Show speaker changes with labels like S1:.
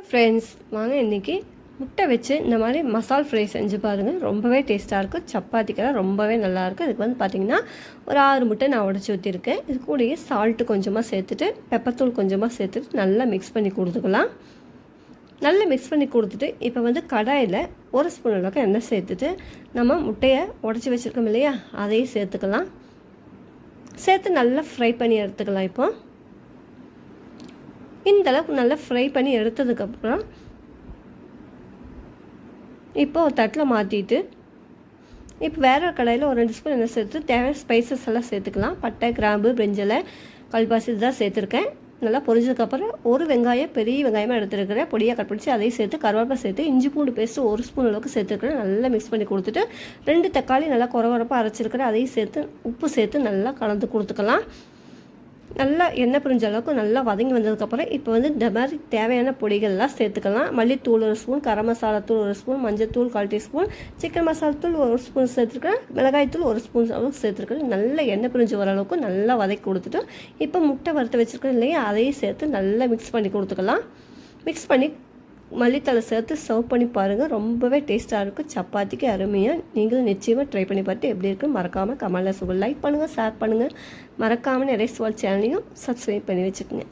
S1: Friends, வாங்க இன்றைக்கி முட்டை வச்சு இந்த மாதிரி மசால் ஃப்ரை செஞ்சு பாருங்கள். ரொம்பவே டேஸ்ட்டாக இருக்கும். சப்பாத்திக்கெல்லாம் ரொம்பவே நல்லாயிருக்கும். இதுக்கு வந்து பார்த்திங்கன்னா ஒரு 6 முட்டை நான் உடச்சி ஊற்றிருக்கேன். இது கூடயே சால்ட்டு கொஞ்சமாக சேர்த்துட்டு பெப்பர்த்தூள் கொஞ்சமாக சேர்த்துட்டு நல்லா மிக்ஸ் பண்ணி கொடுத்துக்கலாம். நல்லா மிக்ஸ் பண்ணி கொடுத்துட்டு இப்போ வந்து கடாயில் 1 ஸ்பூன் அளவுக்கு எண்ணெய் சேர்த்துட்டு நம்ம முட்டையை உடச்சி வச்சுருக்கோம் இல்லையா, அதையும் சேர்த்துக்கலாம். சேர்த்து நல்லா ஃப்ரை பண்ணி எடுத்துக்கலாம். இப்போ இந்த அளவுக்கு நல்லா ஃப்ரை பண்ணி எடுத்ததுக்கப்புறம் இப்போ ஒரு தட்டில் மாற்றிட்டு இப்போ வேறு ஒரு கடாயில் ஒரு 2 ஸ்பூன் எண்ணெய் சேர்த்து தேவையான ஸ்பைசஸ் எல்லாம் சேர்த்துக்கலாம். பட்டை, கிராம்பு, பிரிஞ்சலை, கல்பாசி இதுதான் சேர்த்துருக்கேன். நல்லா பொரிஞ்சதுக்கப்புறம் ஒரு வெங்காயம், பெரிய வெங்காயமாக எடுத்துருக்கிறேன், பொடியாக கட் பண்ணிச்சு அதையும் சேர்த்து கருவேப்பிலை சேர்த்து இஞ்சி பூண்டு பேஸ்ட்டு 1 ஸ்பூன் அளவுக்கு சேர்த்துருக்கிறேன். நல்லா மிக்ஸ் பண்ணி கொடுத்துட்டு 2 தக்காளி நல்லா குறப்பாக அரைச்சிருக்கிறேன், அதையும் சேர்த்து உப்பு சேர்த்து நல்லா கலந்து கொடுத்துக்கலாம். நல்லா எண்ணெய் பிரிஞ்ச அளவுக்கு நல்லா வதங்கி வந்ததுக்கப்புறம் இப்போ வந்து இந்த மாதிரி தேவையான பொடிகள்லாம் சேர்த்துக்கலாம். மல்லித்தூள் 1 ஸ்பூன், கரம் மசாலா தூள் 1 ஸ்பூன், மஞ்சள் தூள் 1/4 டீஸ்பூன், சிக்கன் மசாலா தூள் 1 ஸ்பூன் சேர்த்துருக்கேன், மிளகாய் தூள் 1 ஸ்பூன் அளவுக்கு சேர்த்துருக்கேன். நல்லா எண்ணெய் பிரிஞ்சு வர அளவுக்கு நல்லா வதக்கி கொடுத்துட்டு இப்போ முட்டை வறுத்து வச்சுருக்கேன் இல்லையா, அதையும் சேர்த்து நல்லா மிக்ஸ் பண்ணி கொடுத்துக்கலாம். மிக்ஸ் பண்ணி மல்லித்தலை சேர்த்து சர்வ் பண்ணி பாருங்கள். ரொம்பவே டேஸ்ட்டாக இருக்கும். சப்பாத்திக்கு அருமையாக நீங்களும் நிச்சயமாக ட்ரை பண்ணி பார்த்து எப்படி இருக்குன்னு மறக்காமல் கமெண்ட்டில் சொல்லுங்கள். லைக் பண்ணுங்கள், ஷேர் பண்ணுங்கள். மறக்காமல் நிறைய சேனலையும் சப்ஸ்கிரைப் பண்ணி வச்சுக்கோங்க.